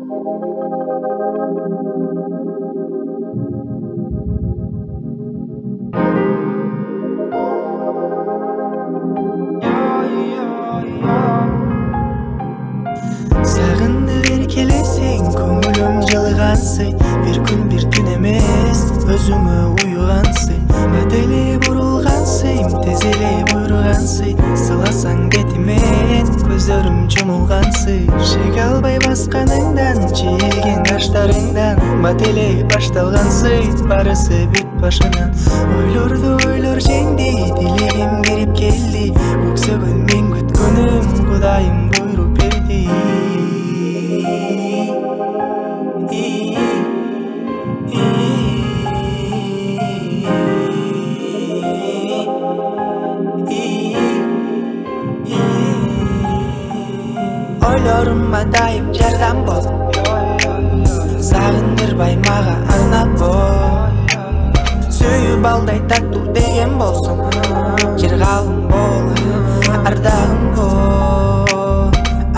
Sağındı bir kelesing, көңілім жылығансый. Bir күн bir түн емес, өзіңі ұйығансый. Мәтелі бұрылғансый, тезелі бұйырғансый. Сыласаң бетімен, көздерім жұмылғансый. Шек албай басқаныңдан, жиелген қаштарыңдан. Мәтелі башталғансый, барысы бүт башынан. Ойлорды ойлор жеңді, тілегім керіп келді. Өксігін мен күткөнім, құдайым бұйырып берді. Ойлорыма дайым жардам бол, сағындырбай маға арнап бол. Сүйіп алдай татту деген болсын, жерғалым бол, ардағым бол.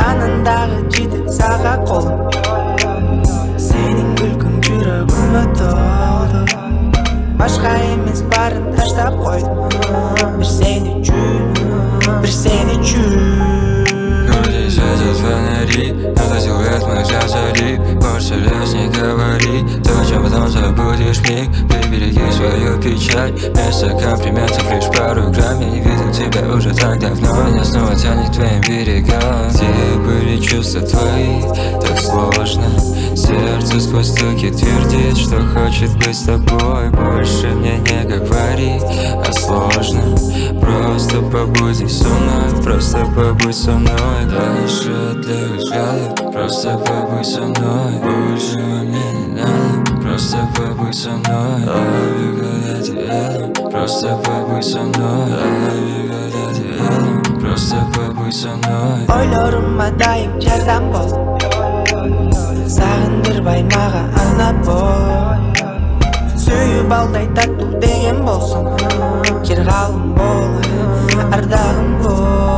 Анындағы жетіп саға қолым, сенің күлкің жүрегіме толды. Башқа емес барын таштап қойдым, бір сен үшін, бір сен үшін. Светят фонари, это силуэт моих зазорит. Больше раз не говори то, чем потом забудешь миг. Прибереги свою печаль, вместо комплиментов лишь пару грамм. Я не видел тебя уже так давно, меня снова тянет к твоим берегам. Где были чувства твои, так сложно. Сердце сквозь стуки твердит, что хочет быть с тобой. Больше мне не говори, а сложно. Просто побудь здесь со мной, просто побудь со мной. Дальше от твоих взглядов, просто побудь со мной. Больше мне не надо, просто побудь со мной. Love you, когда ты рядом, просто побудь со мной. Love you, когда ты рядом, просто побудь со мной. Ойлорыма дайым жардам бол, сағындырбай маға арнап бол. Сүйіп алдай татту деген болсын, жерғалым бол, ардағым бол.